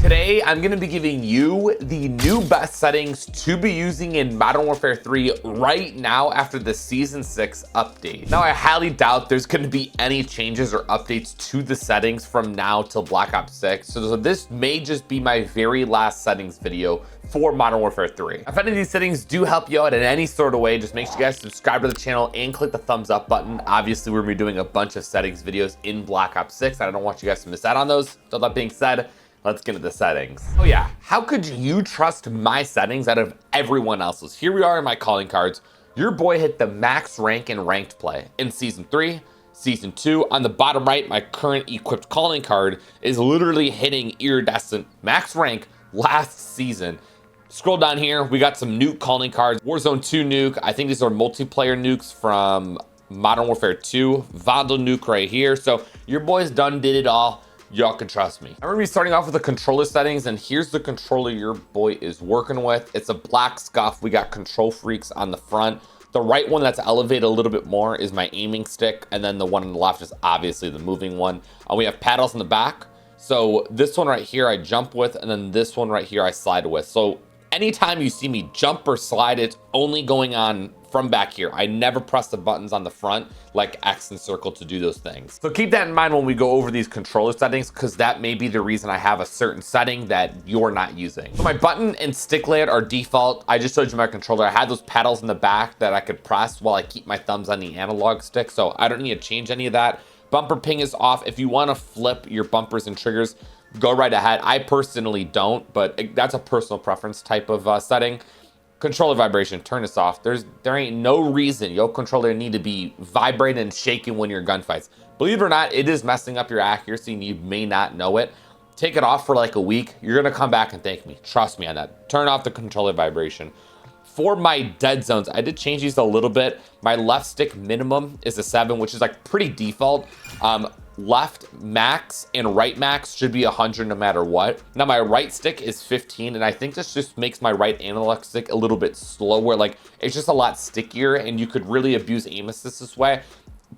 Today, I'm going to be giving you the new best settings to be using in Modern Warfare 3 right now after the Season 6 update. Now, I highly doubt there's going to be any changes or updates to the settings from now till Black Ops 6, so this may just be my very last settings video for Modern Warfare 3. If any of these settings do help you out in any sort of way, just make sure you guys subscribe to the channel and click the thumbs up button. Obviously, we're going to be doing a bunch of settings videos in Black Ops 6. I don't want you guys to miss out on those. So that being said, let's get into the settings. Oh yeah, how could you trust my settings out of everyone else's? Here we are in my calling cards. Your boy hit the max rank in ranked play in Season 3, Season 2. On the bottom right, my current equipped calling card is literally hitting iridescent max rank last season. Scroll down here, we got some nuke calling cards. Warzone 2 nuke, I think these are multiplayer nukes from Modern Warfare 2. Vandal nuke right here. So your boy's done did it all. Y'all can trust me. I'm gonna be starting off with the controller settings, and here's the controller your boy is working with. It's a black scuff. We got control freaks on the front. The right one that's elevated a little bit more is my aiming stick, and then the one on the left is obviously the moving one. We have paddles in the back. So this one right here I jump with, and then this one right here I slide with. So anytime you see me jump or slide, it's only going on from back here. I never press the buttons on the front like X and circle to do those things. So keep that in mind when we go over these controller settings, because that may be the reason I have a certain setting that you're not using. So my button and stick layout are default. I just showed you my controller. I had those paddles in the back that I could press while I keep my thumbs on the analog stick, so I don't need to change any of that. Bumper ping is off. If you want to flip your bumpers and triggers, go right ahead. I personally don't, but that's a personal preference type of setting. Controller vibration, turn this off. There ain't no reason your controller need to be vibrating and shaking when you're gunfights. Believe it or not, it is messing up your accuracy and you may not know it. Take it off for like a week. You're gonna come back and thank me. Trust me on that. Turn off the controller vibration. For my dead zones, I did change these a little bit. My left stick minimum is a 7, which is like pretty default. Left max and right max should be 100 no matter what. Now my right stick is 15, and I think this just makes my right analog stick a little bit slower. Like, it's just a lot stickier, and you could really abuse aim assist this way.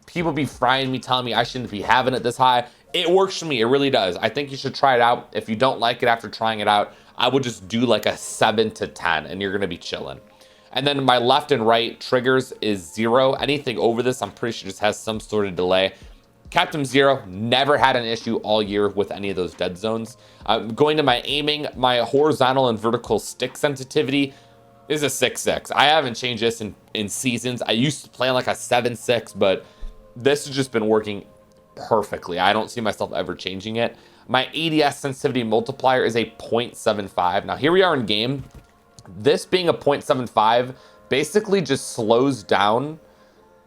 People be frying me, telling me I shouldn't be having it this high. It works for me, it really does. I think you should try it out. If you don't like it after trying it out, I would just do like a 7 to 10, and you're gonna be chilling. And then my left and right triggers is 0. Anything over this, I'm pretty sure just has some sort of delay. Captain 0, never had an issue all year with any of those dead zones. Going to my aiming, my horizontal and vertical stick sensitivity is a 6.6. I haven't changed this in seasons. I used to play on like a 7.6, but this has just been working perfectly. I don't see myself ever changing it. My ADS sensitivity multiplier is a 0.75. Now here we are in game. This being a 0.75 basically just slows down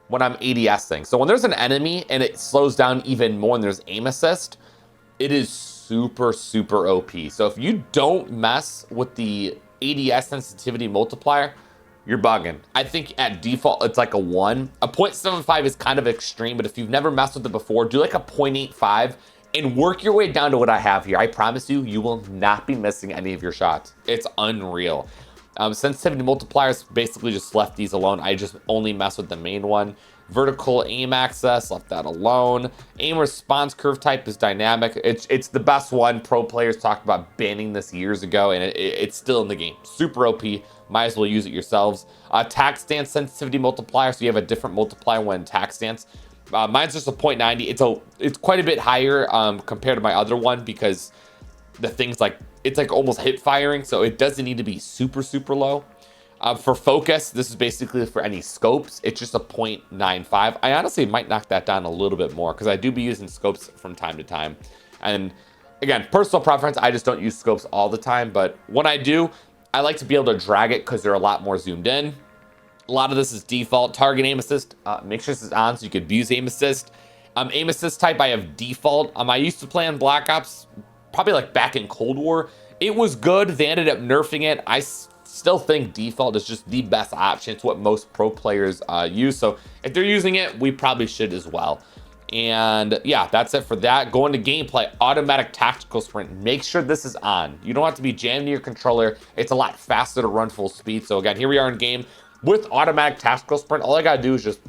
when I'm ADSing. So when there's an enemy and it slows down even more and there's aim assist, it is super, super OP. So if you don't mess with the ADS sensitivity multiplier, you're bugging. I think at default, it's like a 1. A 0.75 is kind of extreme, but if you've never messed with it before, do like a 0.85 and work your way down to what I have here. I promise you, you will not be missing any of your shots. It's unreal. Sensitivity multipliers, basically just left these alone. I just only mess with the main one. Vertical aim access, left that alone. Aim response curve type is dynamic. It's the best one. Pro players talked about banning this years ago, and it's still in the game. Super OP. Might as well use it yourselves. Tac stance sensitivity multiplier, so you have a different multiplier when tac stance. Mine's just a 0.90. It's quite a bit higher compared to my other one, because the things like, it's like almost hip firing, so it doesn't need to be super, super low. For focus, this is basically for any scopes. It's just a 0.95. I honestly might knock that down a little bit more, because I do be using scopes from time to time. And again, personal preference, I just don't use scopes all the time, but when I do, I like to be able to drag it because they're a lot more zoomed in. A lot of this is default. Target aim assist, make sure this is on so you could abuse aim assist. Aim assist type, I have default. I used to play on Black Ops, probably like back in Cold War. It was good. They ended up nerfing it. I still think default is just the best option. It's what most pro players use. So if they're using it, we probably should as well. And yeah, that's it for that. Going to gameplay, automatic tactical sprint. Make sure this is on. You don't have to be jammed to your controller. It's a lot faster to run full speed. So again, here we are in game with automatic tactical sprint. All I gotta do is just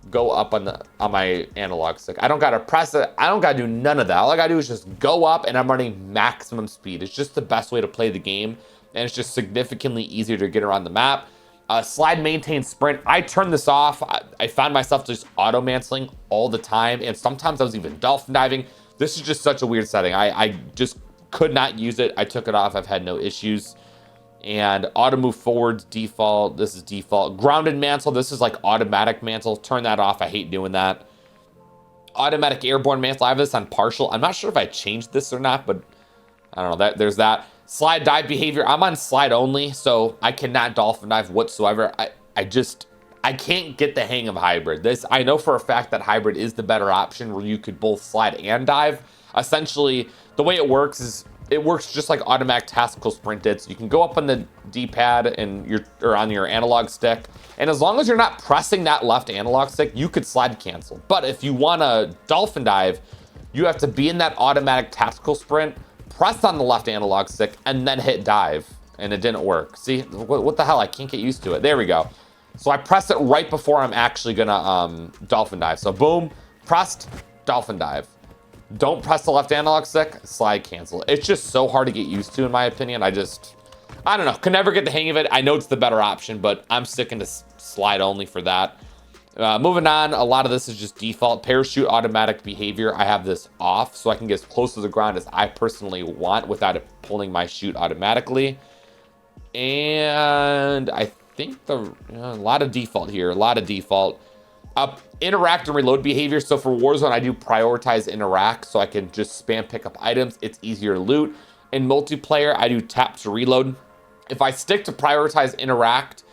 go up on my analog stick. I don't gotta press it. I don't gotta do none of that. All I gotta do is just go up, and I'm running maximum speed. It's just the best way to play the game, and it's just significantly easier to get around the map. Slide, maintain, sprint. I turned this off. I found myself just auto-mantling all the time, and sometimes I was even dolphin diving. This is just such a weird setting. I just could not use it. I took it off. I've had no issues. And auto move forwards, default. This is default. Grounded mantle. This is like automatic mantle. Turn that off. I hate doing that. Automatic airborne mantle. I have this on partial. I'm not sure if I changed this or not, but I don't know. There's that. Slide dive behavior. I'm on slide only, so I cannot dolphin dive whatsoever. I can't get the hang of hybrid. I know for a fact that hybrid is the better option, where you could both slide and dive. Essentially, the way it works is it works just like automatic tactical sprint did. So you can go up on the D-pad or on your analog stick, and as long as you're not pressing that left analog stick, you could slide cancel. But if you want to dolphin dive, you have to be in that automatic tactical sprint, press on the left analog stick, and then hit dive. And it didn't work. See, what the hell? I can't get used to it. There we go. So I press it right before I'm actually gonna dolphin dive. So boom, pressed, dolphin dive. Don't press the left analog stick, slide cancel. It's just so hard to get used to, in my opinion. I don't know, can never get the hang of it. I know it's the better option, but I'm sticking to slide only for that. Moving on, a lot of this is just default. Parachute automatic behavior. I have this off so I can get as close to the ground as I personally want without it pulling my chute automatically. And I think a lot of default here, a lot of default. Interact and reload behavior. So for Warzone, I do prioritize interact so I can just spam pick up items. It's easier to loot. In multiplayer, I do tap to reload. If I stick to prioritize interact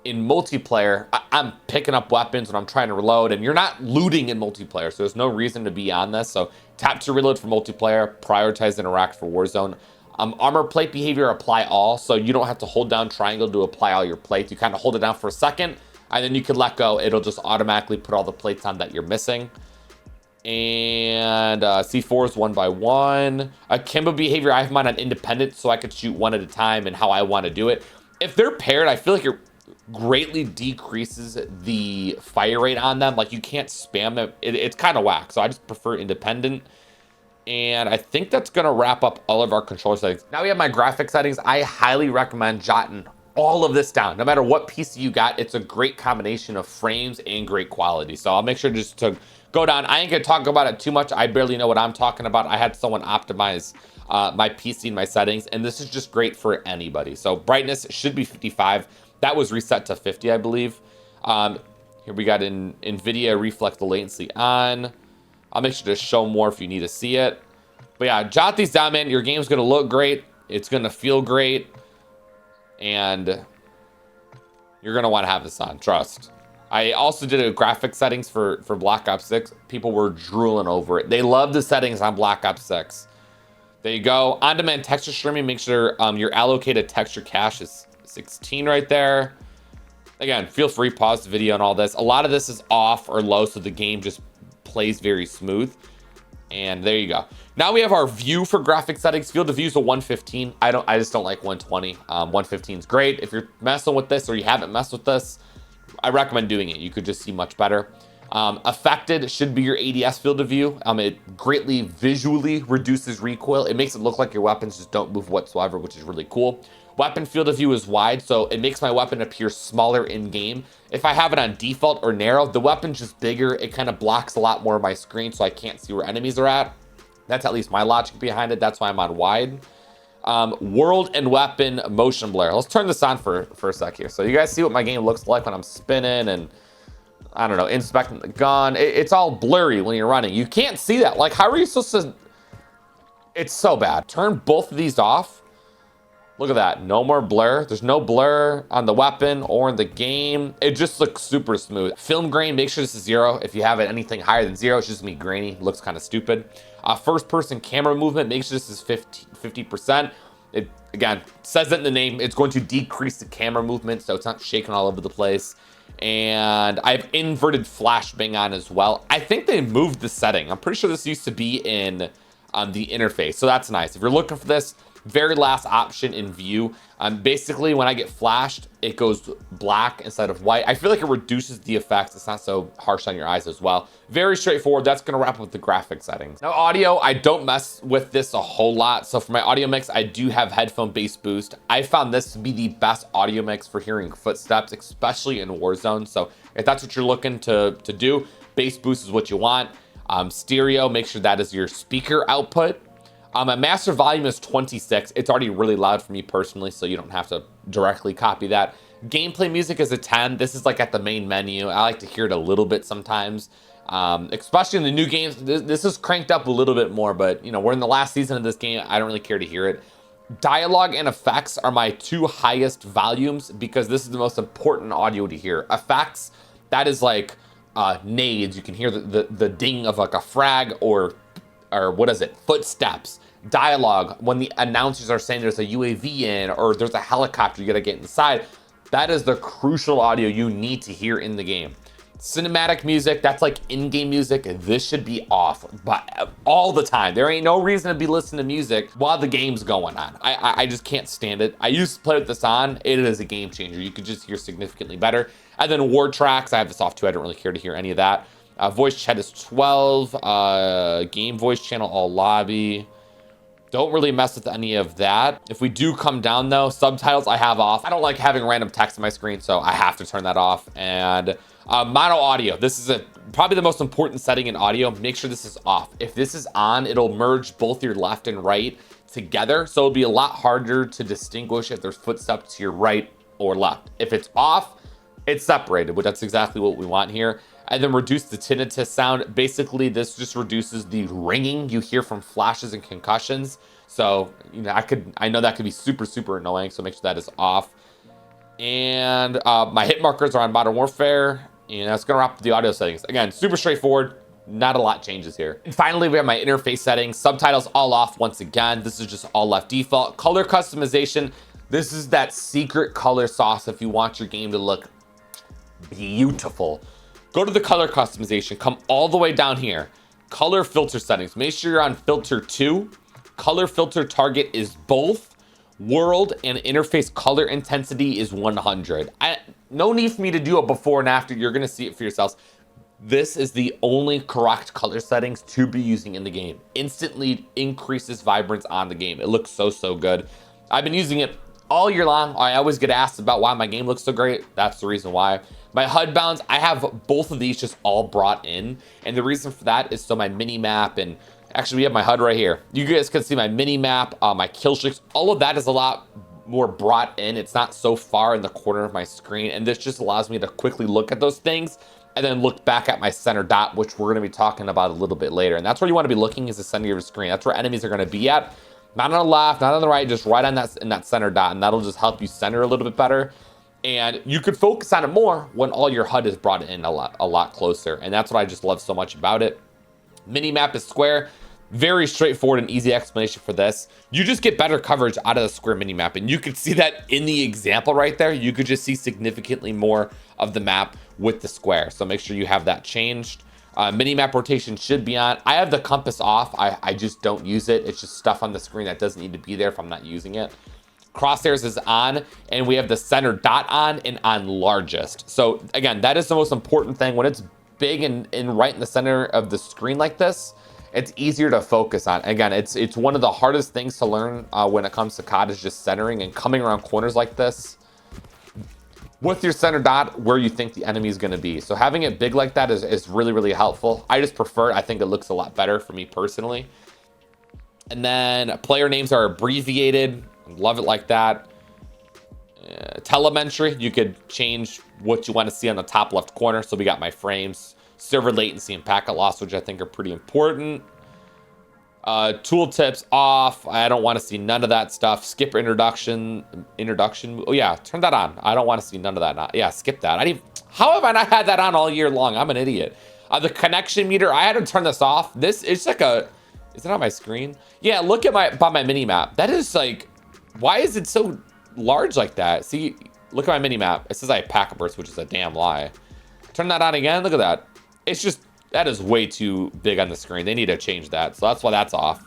in multiplayer, I'm picking up weapons when I'm trying to reload, and you're not looting in multiplayer, so there's no reason to be on this. So tap to reload for multiplayer, prioritize interact for Warzone. Armor plate behavior, apply all, so you don't have to hold down triangle to apply all your plates. You kind of hold it down for a second, and then you can let go. It'll just automatically put all the plates on that you're missing. And C4 is 1 by 1. Akimbo behavior, I have mine on independent, so I could shoot one at a time and how I want to do it. If they're paired, I feel like it greatly decreases the fire rate on them. Like, you can't spam them. It's kind of whack, so I just prefer independent. And I think that's going to wrap up all of our controller settings. Now we have my graphic settings. I highly recommend jotting all of this down. No matter what PC you got, it's a great combination of frames and great quality. So I'll make sure just to go down. I ain't gonna talk about it too much. I barely know what I'm talking about. I had someone optimize my PC and my settings, and this is just great for anybody. So brightness should be 55. That was reset to 50, I believe. Here we got NVIDIA reflect the latency on. I'll make sure to show more if you need to see it. But yeah, jot these down, man. Your game's gonna look great. It's gonna feel great. And you're gonna wanna have this on, trust. I also did a graphic settings for Black Ops 6. People were drooling over it. They love the settings on Black Ops 6. There you go. On-demand texture streaming, make sure your allocated texture cache is 16 right there. Again, feel free, pause the video and all this. A lot of this is off or low, so the game just plays very smooth. And there you go. Now we have our view for graphic settings. Field of view is a 115. I just don't like 120. 115 is great. If you're messing with this or you haven't messed with this, I recommend doing it. You could just see much better. Affected should be your ADS field of view. It greatly visually reduces recoil. It makes it look like your weapons just don't move whatsoever, which is really cool. Weapon field of view is wide, so it makes my weapon appear smaller in game. If I have it on default or narrow, the weapon's just bigger. It kind of blocks a lot more of my screen, so I can't see where enemies are at. That's at least my logic behind it. That's why I'm on wide. World and weapon motion blur. Let's turn this on for a sec here. So you guys see what my game looks like when I'm spinning and, I don't know, inspecting the gun. It's all blurry when you're running. You can't see that. Like, how are you supposed to? It's so bad. Turn both of these off. Look at that. No more blur. There's no blur on the weapon or in the game. It just looks super smooth. Film grain, make sure this is 0. If you have it anything higher than 0, it's just gonna be grainy. It looks kind of stupid. First person camera movement, make sure this is 50%. It, again, says it in the name. It's going to decrease the camera movement, so it's not shaking all over the place. And I have inverted flashbang on as well. I think they moved the setting. I'm pretty sure this used to be in the interface, so that's nice. If you're looking for this, very last option in view. Basically, when I get flashed, it goes black instead of white. I feel like it reduces the effects. It's not so harsh on your eyes as well. Very straightforward. That's gonna wrap up the graphic settings. Now, audio, I don't mess with this a whole lot. So for my audio mix, I do have headphone bass boost. I found this to be the best audio mix for hearing footsteps, especially in Warzone. So if that's what you're looking to do, bass boost is what you want. Stereo, make sure that is your speaker output. My master volume is 26. It's already really loud for me personally, so you don't have to directly copy that. Gameplay music is a 10. This is like at the main menu. I like to hear it a little bit sometimes, especially in the new games. This is cranked up a little bit more, but you know, we're in the last season of this game. I don't really care to hear it. Dialogue and effects are my two highest volumes because this is the most important audio to hear. Effects, that is like nades. You can hear the ding of like a frag or what is it? Footsteps. Dialogue, when the announcers are saying there's a UAV in or there's a helicopter you gotta get inside, that is the crucial audio you need to hear in the game. Cinematic music, that's like in-game music. This should be off, but all the time. There ain't no reason to be listening to music while the game's going on. I just can't stand it. I used to play with this on. It is a game changer. You could just hear significantly better. And then word tracks, I have this off too. I don't really care to hear any of that. Voice chat is 12. Game voice channel, all lobby. Don't really mess with any of that. If we do come down though, subtitles I have off. I don't like having random text on my screen, so I have to turn that off. And mono audio. This is probably the most important setting in audio. Make sure this is off. If this is on, it'll merge both your left and right together. So it'll be a lot harder to distinguish if there's footsteps to your right or left. If it's off, it's separated, but that's exactly what we want here. And then reduce the tinnitus sound. Basically, this just reduces the ringing you hear from flashes and concussions. So, you know, I know that could be super, super annoying. So make sure that is off. And my hit markers are on Modern Warfare. And that's gonna wrap up the audio settings. Again, super straightforward. Not a lot changes here. And finally, we have my interface settings. Subtitles all off once again. This is just all left default. Color customization. This is that secret color sauce if you want your game to look beautiful. Go to the color customization, come all the way down here. Color filter settings, make sure you're on filter 2. Color filter target is both. World and interface color intensity is 100. No need for me to do it before and after, you're gonna see it for yourselves. This is the only correct color settings to be using in the game. Instantly increases vibrance on the game. It looks so, so good. I've been using it all year long. I always get asked about why my game looks so great. That's the reason why. My HUD bounds, I have both of these just all brought in. And the reason for that is so my mini map, and actually we have my HUD right here. You guys can see my mini map, my kill streaks, all of that is a lot more brought in. It's not so far in the corner of my screen. And this just allows me to quickly look at those things and then look back at my center dot, which we're gonna be talking about a little bit later. And that's where you wanna be looking, is the center of your screen. That's where enemies are gonna be at. Not on the left, not on the right, just right on in that center dot. And that'll just help you center a little bit better. And you could focus on it more when all your HUD is brought in a lot closer. And that's what I just love so much about it. Minimap is square. Very straightforward and easy explanation for this. You just get better coverage out of the square minimap. And you could see that in the example right there. You could just see significantly more of the map with the square. So make sure you have that changed. Minimap rotation should be on. I have the compass off. I just don't use it. It's just stuff on the screen that doesn't need to be there if I'm not using it. Crosshairs is on, and we have the center dot on and on largest. So again, that is the most important thing. When it's big and right in the center of the screen like this, it's easier to focus on. Again, it's one of the hardest things to learn when it comes to COD, is just centering and coming around corners like this with your center dot where you think the enemy is gonna be. So having it big like that is really, really helpful. I just prefer it. I think it looks a lot better for me personally. And then player names are abbreviated. Love it like that. Telemetry, you could change what you want to see on the top left corner. So we got my frames, server latency, and packet loss, which I think are pretty important. Tooltips off. I don't want to see none of that stuff. Skip introduction. Oh yeah, turn that on. I don't want to see none of that. Yeah, skip that. How have I not had that on all year long? I'm an idiot. The connection meter, I had to turn this off. It's like is it on my screen? Yeah, look at my mini map. That is like, why is it so large like that? See, look at my mini map. It says I have packet burst, which is a damn lie. Turn that on again. Look at that. It's just, that is way too big on the screen. They need to change that. So that's why that's off.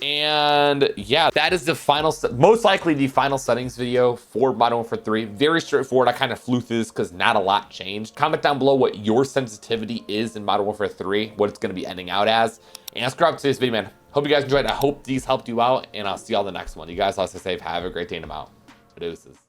And yeah, that is the final, most likely the final settings video for Modern Warfare 3. Very straightforward. I kind of flew through this because not a lot changed. Comment down below what your sensitivity is in Modern Warfare 3, what it's going to be ending out as. And subscribe to this video, man. Hope you guys enjoyed. I hope these helped you out, and I'll see y'all in the next one. You guys all stay safe. Have a great day, and I'm out. Deuces.